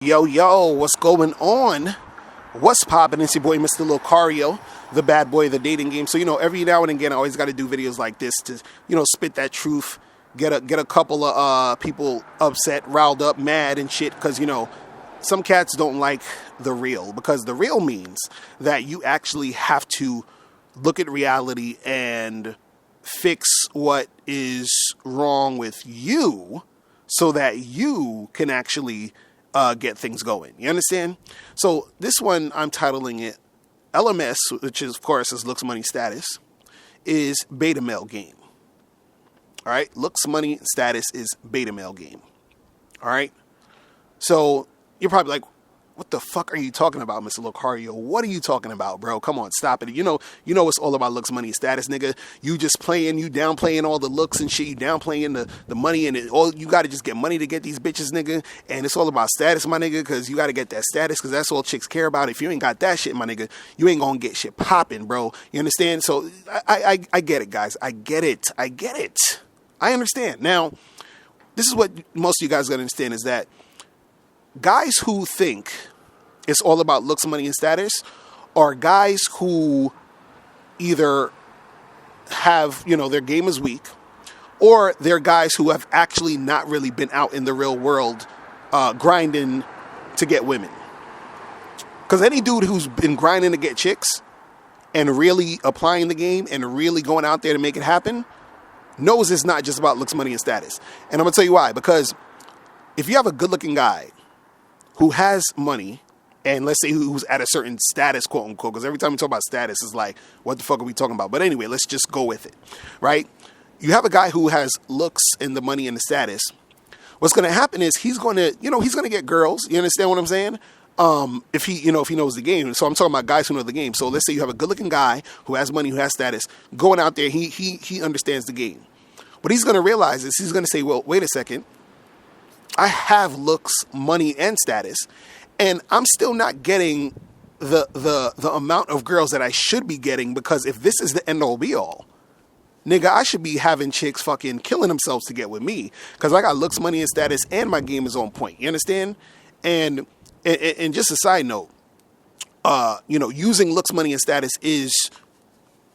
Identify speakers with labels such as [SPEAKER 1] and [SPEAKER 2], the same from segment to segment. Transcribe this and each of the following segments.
[SPEAKER 1] Yo, yo, what's going on? What's poppin'? It's your boy, Mr. Locario, the bad boy of the dating game. So, every now and again, I always got to do videos like this to, spit that truth, get a couple of people upset, riled up, mad and shit, because, some cats don't like the real, because the real means that you actually have to look at reality and fix what is wrong with you so that you can actually get things going. You understand? So this one, I'm titling it LMS, which is, of course, is looks, money, status, is beta male game. All right? Looks, money, status is beta male game. All right? So you're probably like, what the fuck are you talking about, Mr. Locario? What are you talking about, bro? Come on, stop it. You know it's all about looks, money, status, nigga. You just downplaying all the looks and shit. You downplaying the money and all. You got to just get money to get these bitches, nigga. And it's all about status, my nigga, because you got to get that status, because that's all chicks care about. If you ain't got that shit, my nigga, you ain't going to get shit popping, bro. You understand? So I get it, guys. I get it. I understand. Now, this is what most of you guys got to understand is that guys who think it's all about looks, money, and status are guys who either have, their game is weak, or they're guys who have actually not really been out in the real world grinding to get women. Because any dude who's been grinding to get chicks and really applying the game and really going out there to make it happen knows it's not just about looks, money, and status. And I'm going to tell you why. Because if you have a good-looking guy who has money, and let's say who's at a certain status, quote unquote, because every time we talk about status, it's like, what the fuck are we talking about? But anyway, let's just go with it, right? You have a guy who has looks and the money and the status. What's going to happen is he's going to get girls. You understand what I'm saying? If he knows the game. So I'm talking about guys who know the game. So let's say you have a good looking guy who has money, who has status, going out there. He understands the game. What he's going to realize is he's going to say, well, wait a second. I have looks, money, and status, and I'm still not getting the amount of girls that I should be getting, because if this is the end all be all, nigga, I should be having chicks fucking killing themselves to get with me, because I got looks, money, and status, and my game is on point. You understand? And just a side note, using looks, money, and status is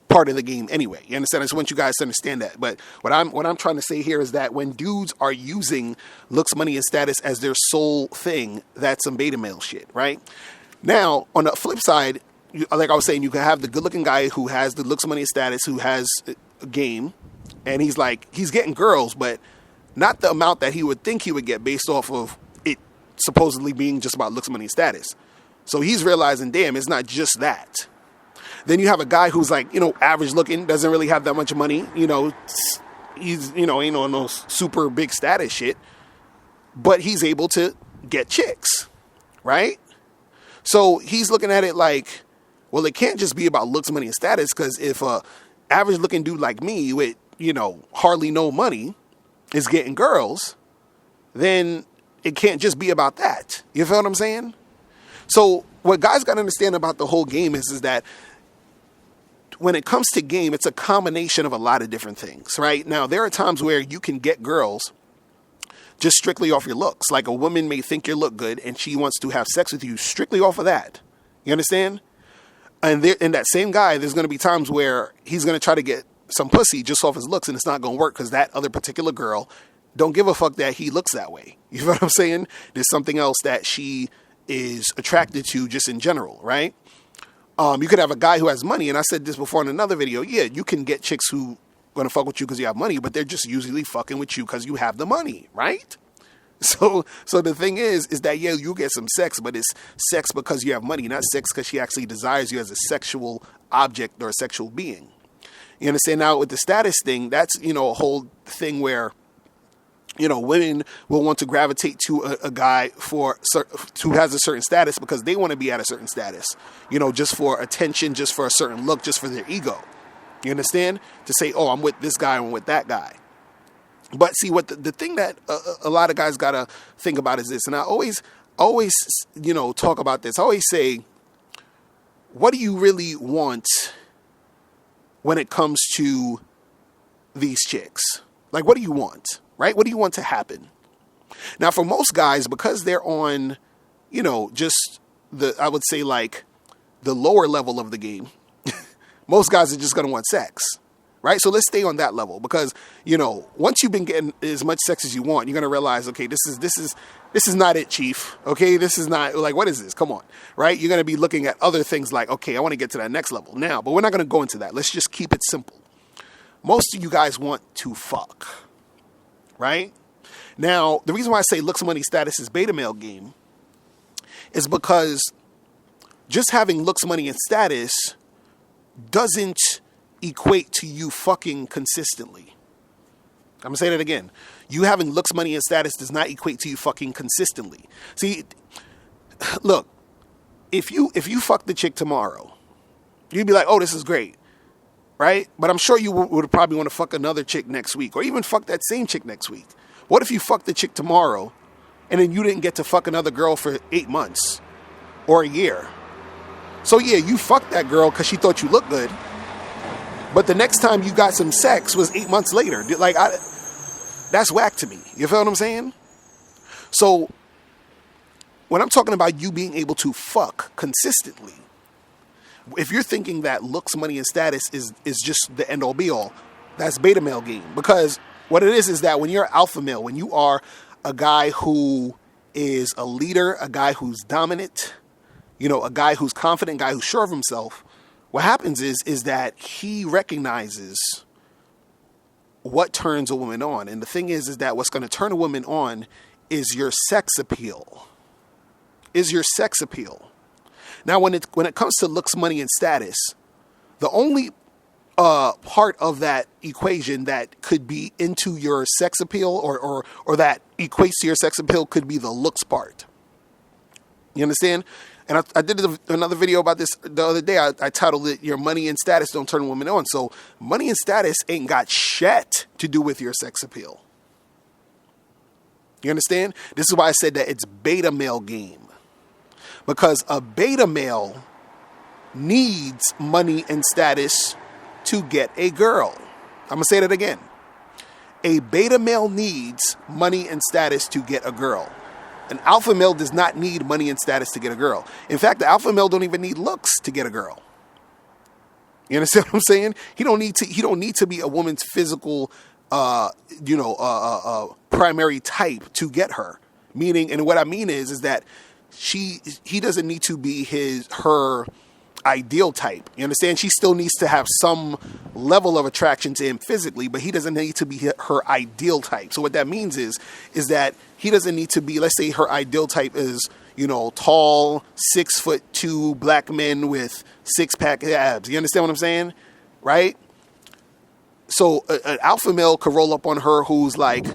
[SPEAKER 1] part of the game anyway. You understand? I just want you guys to understand that. But what I'm trying to say here is that when dudes are using looks, money, and status as their sole thing, that's some beta male shit, right? Now, on the flip side, like I was saying, you can have the good-looking guy who has the looks, money, and status, who has a game, and he's getting girls, but not the amount that he would think he would get based off of it supposedly being just about looks, money, and status. So he's realizing, damn, it's not just that. Then you have a guy who's average looking, doesn't really have that much money, he's, ain't on no super big status shit, but he's able to get chicks, right? So he's looking at it like, well, it can't just be about looks, money, and status, because if a average looking dude like me with, hardly no money is getting girls, then it can't just be about that. You feel what I'm saying? So what guys got to understand about the whole game is that when it comes to game, it's a combination of a lot of different things, right? Now, there are times where you can get girls just strictly off your looks. Like a woman may think you look good and she wants to have sex with you strictly off of that. You understand? And in that same guy, there's going to be times where he's going to try to get some pussy just off his looks, and it's not going to work because that other particular girl don't give a fuck that he looks that way. You know what I'm saying? There's something else that she is attracted to just in general, right? You could have a guy who has money, and I said this before in another video. Yeah, you can get chicks who gonna fuck with you because you have money, but they're just usually fucking with you because you have the money, right? So the thing is that, yeah, you get some sex, but it's sex because you have money, not sex because she actually desires you as a sexual object or a sexual being. You understand? Now, with the status thing, that's, a whole thing where, women will want to gravitate to a guy who has a certain status because they want to be at a certain status, just for attention, just for a certain look, just for their ego. You understand? To say, oh, I'm with this guy, I'm with that guy. But see, what the thing that a lot of guys got to think about is this, and I always, talk about this. I always say, what do you really want when it comes to these chicks? Like, what do you want? Right? What do you want to happen? Now, for most guys, because they're on just I would say like the lower level of the game, most guys are just going to want sex, right? So let's stay on that level because, once you've been getting as much sex as you want, you're going to realize, okay, this is not it, chief. Okay. This is not like, what is this? Come on. Right. You're going to be looking at other things like, okay, I want to get to that next level now, but we're not going to go into that. Let's just keep it simple. Most of you guys want to fuck, right? Now, the reason why I say looks, money, status is beta male game is because just having looks, money, and status doesn't equate to you fucking consistently. I'm gonna say that again. You having looks, money, and status does not equate to you fucking consistently. See, look, if you fuck the chick tomorrow, you'd be like, oh, this is great, right? But I'm sure you would probably want to fuck another chick next week or even fuck that same chick next week. What if you fuck the chick tomorrow and then you didn't get to fuck another girl for 8 months or a year? So yeah, you fucked that girl because she thought you looked good. But the next time you got some sex was 8 months later. Like, that's whack to me. You feel what I'm saying? So when I'm talking about you being able to fuck consistently, if you're thinking that looks, money, and status is just the end all be all, that's beta male game. Because what it is that when you're alpha male, when you are a guy who is a leader, a guy who's dominant, a guy who's confident, a guy who's sure of himself, what happens is that he recognizes what turns a woman on. And the thing is that what's going to turn a woman on is your sex appeal. Now, when it comes to looks, money, and status, the only part of that equation that could be into your sex appeal or that equates to your sex appeal could be the looks part. You understand? And I did another video about this the other day. I titled it, Your Money and Status Don't Turn Women On. So money and status ain't got shit to do with your sex appeal. You understand? This is why I said that it's beta male game. Because a beta male needs money and status to get a girl. I'm going to say that again. A beta male needs money and status to get a girl. An alpha male does not need money and status to get a girl. In fact, the alpha male don't even need looks to get a girl. You understand what I'm saying? He don't need to be a woman's physical, primary type to get her. Meaning, and what I mean is that he doesn't need to be her ideal type. You understand? She still needs to have some level of attraction to him physically, but he doesn't need to be her ideal type. So what that means is that he doesn't need to be, let's say her ideal type is, tall, 6'2" black men with 6-pack abs. You understand what I'm saying? Right? So an alpha male could roll up on her who's like,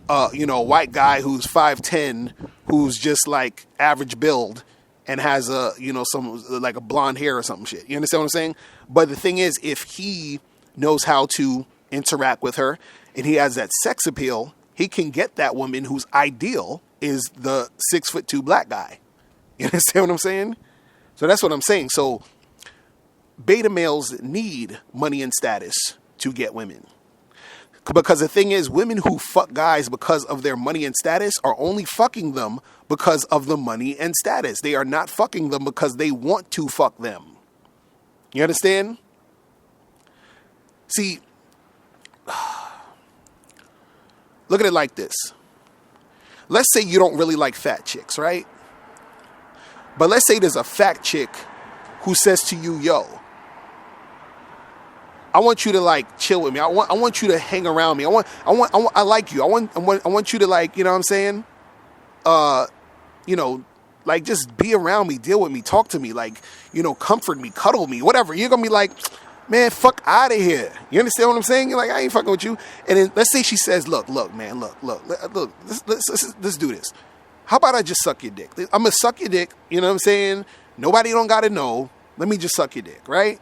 [SPEAKER 1] a white guy who's 5'10", who's just like average build, and has some like a blonde hair or something shit. You understand what I'm saying? But the thing is, if he knows how to interact with her and he has that sex appeal, he can get that woman whose ideal is the 6'2" black guy. You understand what I'm saying? So that's what I'm saying. So beta males need money and status to get women. Because the thing is, women who fuck guys because of their money and status are only fucking them because of the money and status. They are not fucking them because they want to fuck them. You understand? See, look at it like this. Let's say you don't really like fat chicks, right? But let's say there's a fat chick who says to you, yo, I want you to like chill with me. I want you to hang around me. I like you. I want you to like, you know what I'm saying? Like just be around me, deal with me, talk to me, like, comfort me, cuddle me, whatever. You're going to be like, man, fuck out of here. You understand what I'm saying? You're like, I ain't fucking with you. And then let's say she says, look, man, look, let's do this. How about I just suck your dick? I'm going to suck your dick. You know what I'm saying? Nobody don't got to know. Let me just suck your dick, right?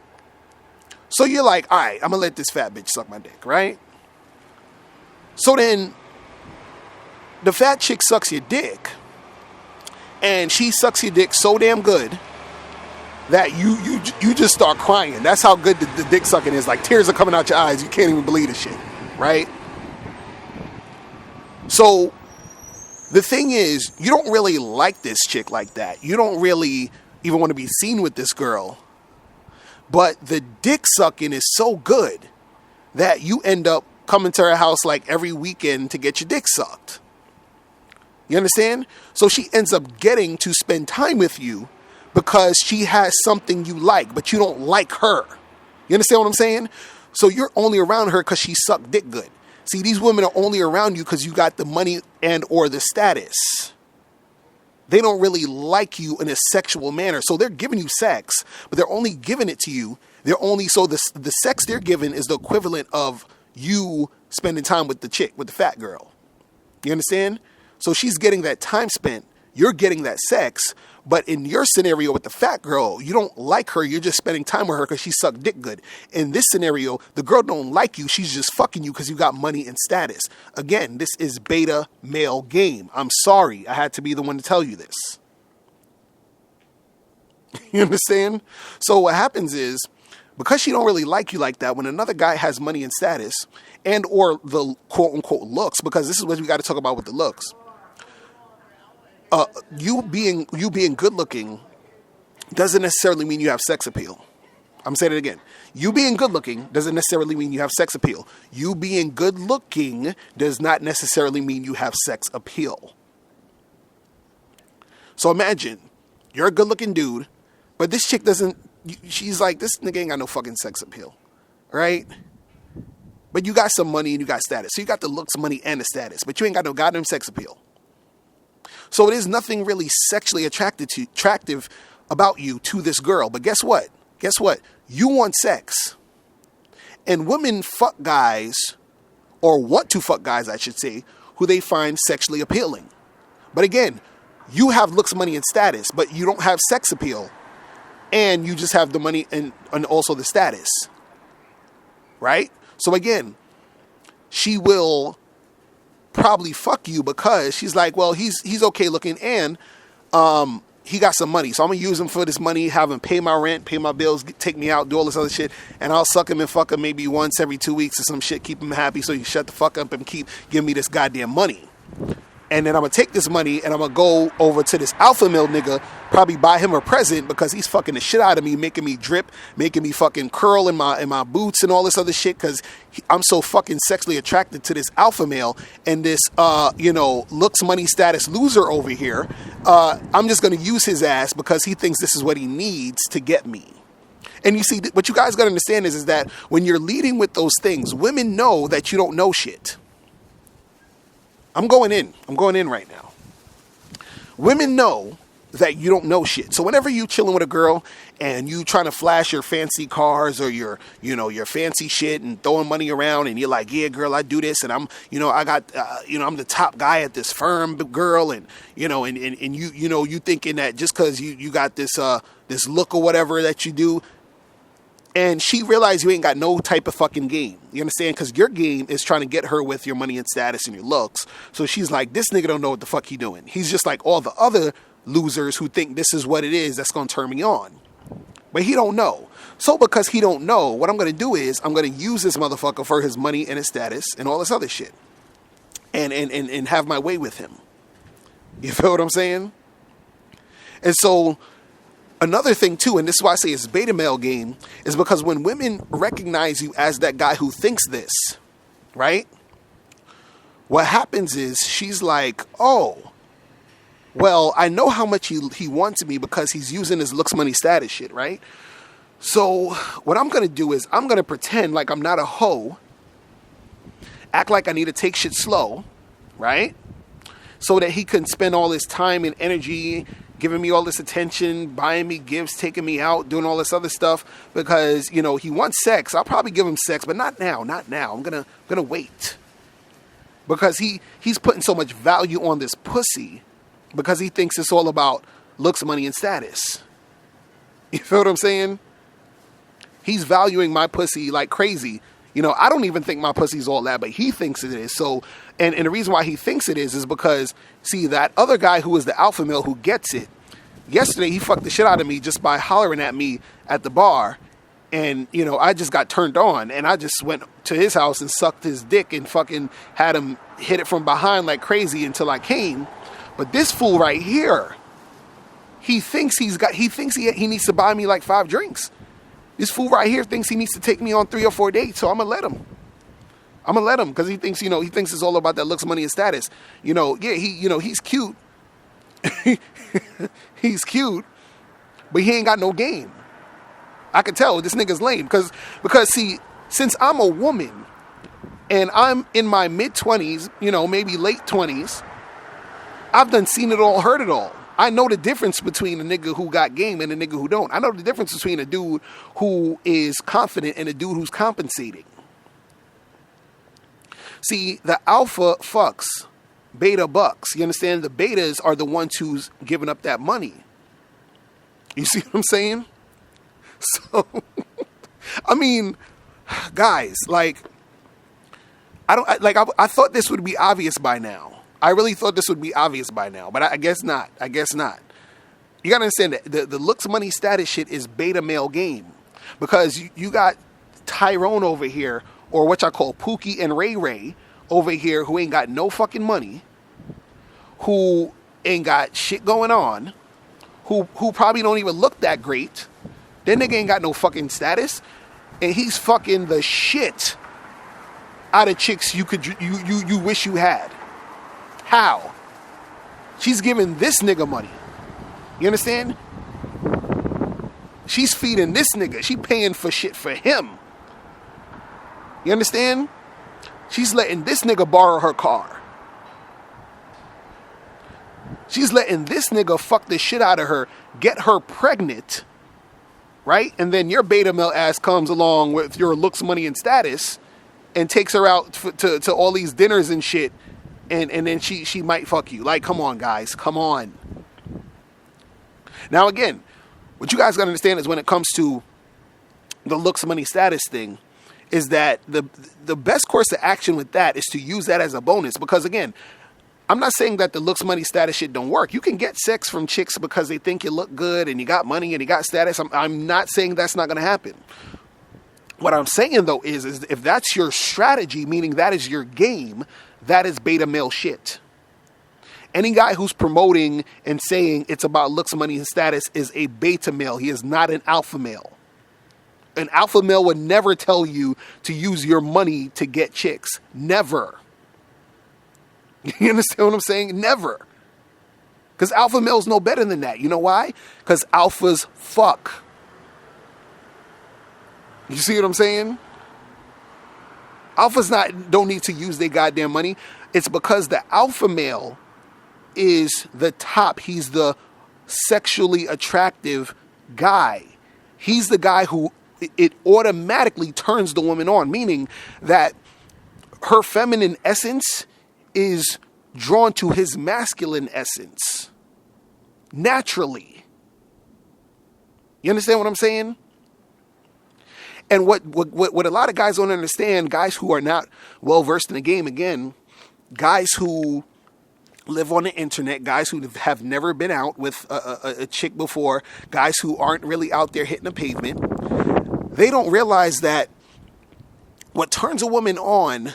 [SPEAKER 1] So you're like, all right, I'm going to let this fat bitch suck my dick, right? So then the fat chick sucks your dick, and she sucks your dick so damn good that you just start crying. That's how good the dick sucking is. Like tears are coming out your eyes. You can't even believe the shit, right? So The thing is, you don't really like this chick like that. You don't really even want to be seen with this girl. But the dick sucking is so good that you end up coming to her house like every weekend to get your dick sucked. You understand? So she ends up getting to spend time with you because she has something you like, but you don't like her. You understand what I'm saying? So you're only around her because she sucked dick good. See, these women are only around you because you got the money and or the status. They don't really like you in a sexual manner. So they're giving you sex, but they're only giving it to you. So the sex they're giving is the equivalent of you spending time with the chick, with the fat girl. You understand? So she's getting that time spent. You're getting that sex. But in your scenario with the fat girl, you don't like her. You're just spending time with her because she sucked dick good. In this scenario, the girl don't like you. She's just fucking you because you got money and status. Again, this is beta male game. I'm sorry. I had to be the one to tell you this. You understand? So what happens is, because she don't really like you like that, when another guy has money and status and or the quote unquote looks, because this is what we got to talk about with the looks. You being good looking doesn't necessarily mean you have sex appeal. I'm saying it again. You being good looking doesn't necessarily mean you have sex appeal. You being good looking does not necessarily mean you have sex appeal. So imagine you're a good looking dude, but this chick doesn't, she's like, this nigga ain't got no fucking sex appeal, right? But you got some money and you got status. So you got the looks, money, and the status, but you ain't got no goddamn sex appeal. So it is nothing really sexually attractive about you to this girl. But guess what? Guess what? You want sex. And women fuck guys, or want to fuck guys, I should say, who they find sexually appealing. But again, you have looks, money, and status, but you don't have sex appeal. And you just have the money and also the status. Right? So again, she will probably fuck you because she's like, well, he's okay looking and he got some money, so I'm gonna use him for this money, have him pay my rent, pay my bills, take me out, do all this other shit, and I'll suck him and fuck him maybe once every 2 weeks or some shit, keep him happy so he shut the fuck up and keep giving me this goddamn money. And then I'm gonna take this money and I'm gonna go over to this alpha male nigga, probably buy him a present because he's fucking the shit out of me, making me drip, making me fucking curl in my boots and all this other shit because I'm so fucking sexually attracted to this alpha male and this looks, money, status loser over here. I'm just gonna use his ass because he thinks this is what he needs to get me. And you see, what you guys gotta understand is that when you're leading with those things, women know that you don't know shit. I'm going in right now. Women know that you don't know shit. So whenever you chilling with a girl and you trying to flash your fancy cars or your fancy shit and throwing money around and you're like, yeah, girl, I do this and I'm the top guy at this firm, girl, and you thinking that just because you got this look or whatever that you do. And she realized you ain't got no type of fucking game. You understand? Because your game is trying to get her with your money and status and your looks. So she's like, this nigga don't know what the fuck he doing. He's just like all the other losers who think this is what it is that's going to turn me on. But he don't know. So because he don't know, what I'm going to do is I'm going to use this motherfucker for his money and his status and all this other shit. And have my way with him. You feel what I'm saying? And so another thing too, and this is why I say it's beta male game, is because when women recognize you as that guy who thinks this, right? What happens is she's like, oh, well, I know how much he wants me because he's using his looks, money, status shit, right? So what I'm going to do is I'm going to pretend like I'm not a hoe, act like I need to take shit slow, right? So that he can spend all his time and energy giving me all this attention, buying me gifts, taking me out, doing all this other stuff because, he wants sex. I'll probably give him sex, but not now. I'm going to wait. Because he's putting so much value on this pussy because he thinks it's all about looks, money, and status. You feel what I'm saying? He's valuing my pussy like crazy. I don't even think my pussy's all that, but he thinks it is. So, and the reason why he thinks it is because, see, that other guy who is the alpha male who gets it, yesterday he fucked the shit out of me just by hollering at me at the bar. And, I just got turned on and I just went to his house and sucked his dick and fucking had him hit it from behind like crazy until I came. But this fool right here, he thinks he needs to buy me like 5 drinks. This fool right here thinks he needs to take me on 3 or 4 dates, so I'm gonna let him. Because he thinks, it's all about that looks, money, and status. He's cute. He's cute, but he ain't got no game. I can tell this nigga's lame because see, since I'm a woman and I'm in my mid-20s, maybe late 20s, I've done seen it all, heard it all. I know the difference between a nigga who got game and a nigga who don't. I know the difference between a dude who is confident and a dude who's compensating. See, the alpha fucks, beta bucks. You understand? The betas are the ones who's giving up that money. You see what I'm saying? So, I mean, guys, I thought this would be obvious by now. I really thought this would be obvious by now, but I guess not. You gotta understand that the looks, money, status shit is beta male game. Because you got Tyrone over here, or what I call Pookie and Ray Ray over here, who ain't got no fucking money, who ain't got shit going on, who probably don't even look that great. That nigga ain't got no fucking status, and he's fucking the shit out of chicks you wish you had. How? She's giving this nigga money. You understand? She's feeding this nigga. She paying for shit for him. You understand? She's letting this nigga borrow her car. She's letting this nigga fuck the shit out of her, get her pregnant, right? And then your beta male ass comes along with your looks, money, and status and takes her out to all these dinners and shit. And then she might fuck you. Like, come on, guys. Come on. Now, again, what you guys got to understand is when it comes to the looks, money, status thing, is that the best course of action with that is to use that as a bonus. Because, again, I'm not saying that the looks, money, status shit don't work. You can get sex from chicks because they think you look good and you got money and you got status. I'm not saying that's not going to happen. What I'm saying, though, is if that's your strategy, meaning that is your game, that is beta male shit. Any guy who's promoting and saying it's about looks, money, and status is a beta male. He is not an alpha male. An alpha male would never tell you to use your money to get chicks. Never. You understand what I'm saying? Never. Because alpha males know better than that. You know why? Because alphas fuck. You see what I'm saying? Alphas don't need to use their goddamn money. It's because the alpha male is the top. He's the sexually attractive guy. He's the guy who it automatically turns the woman on, meaning that her feminine essence is drawn to his masculine essence naturally. You understand what I'm saying? And what a lot of guys don't understand, guys who are not well versed in the game, again, guys who live on the internet, guys who have never been out with a chick before, guys who aren't really out there hitting the pavement, they don't realize that what turns a woman on,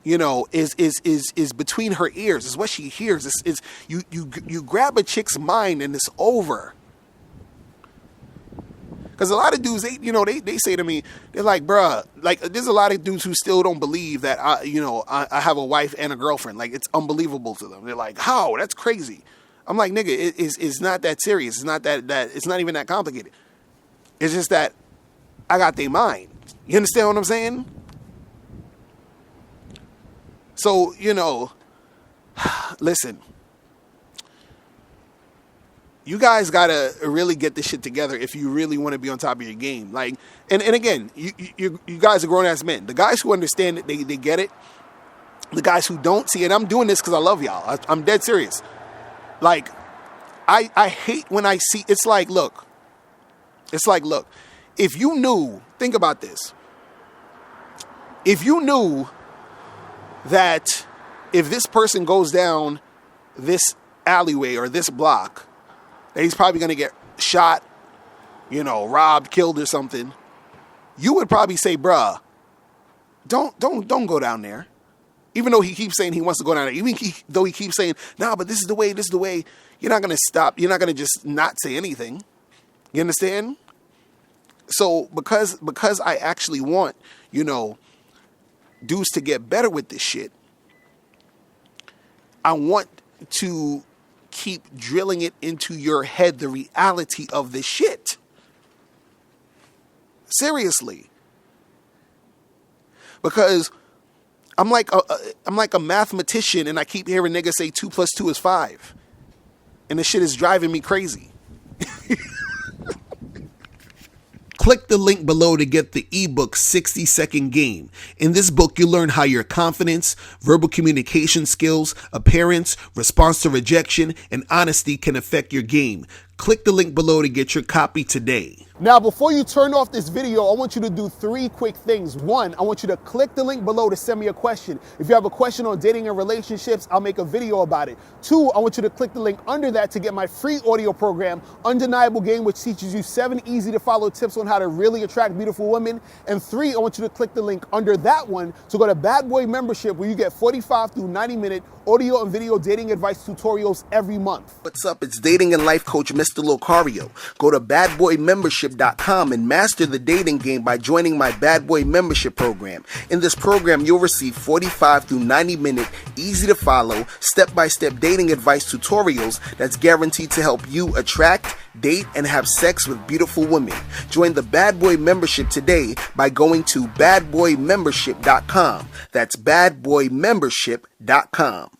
[SPEAKER 1] is between her ears, is what she hears. Is you grab a chick's mind and it's over. Because a lot of dudes, they say to me, they're like, bruh, like, there's a lot of dudes who still don't believe that I have a wife and a girlfriend. Like, it's unbelievable to them. They're like, how? That's crazy. I'm like, nigga, it's not that serious. It's not that it's not even that complicated. It's just that I got their mind. You understand what I'm saying? So, listen. You guys gotta really get this shit together if you really want to be on top of your game. Like, and again, you guys are grown ass men. The guys who understand it, they get it. The guys who don't see it, I'm doing this because I love y'all. I'm dead serious. Like, I hate when I see. It's like, look. If you knew, think about this. If you knew that if this person goes down this alleyway or this block, that he's probably going to get shot, robbed, killed or something, you would probably say, bruh, don't go down there. Even though he keeps saying he wants to go down there, though he keeps saying, nah, but this is the way, you're not going to stop. You're not going to just not say anything. You understand? So because I actually want, dudes to get better with this shit, I want to keep drilling it into your head, the reality of this shit. Seriously. Because I'm like a mathematician, and I keep hearing niggas say 2 + 2 is 5. And this shit is driving me crazy. Click the link below to get the ebook 60-Second Game. In this book, you'll learn how your confidence, verbal communication skills, appearance, response to rejection, and honesty can affect your game. Click the link below to get your copy today. Now, before you turn off this video, I want you to do 3 quick things. 1, I want you to click the link below to send me a question. If you have a question on dating and relationships, I'll make a video about it. 2, I want you to click the link under that to get my free audio program, Undeniable Game, which teaches you 7 easy to follow tips on how to really attract beautiful women. And 3, I want you to click the link under that one to go to Bad Boy Membership, where you get 45 through 90-minute audio and video dating advice tutorials every month. What's up? It's dating and life coach Mr. Locario. Go to badboymembership.com and master the dating game by joining my Bad Boy Membership program. In this program, you'll receive 45 through 90-minute, easy to follow, step-by-step dating advice tutorials that's guaranteed to help you attract, date, and have sex with beautiful women. Join the Bad Boy Membership today by going to badboymembership.com. That's badboymembership.com.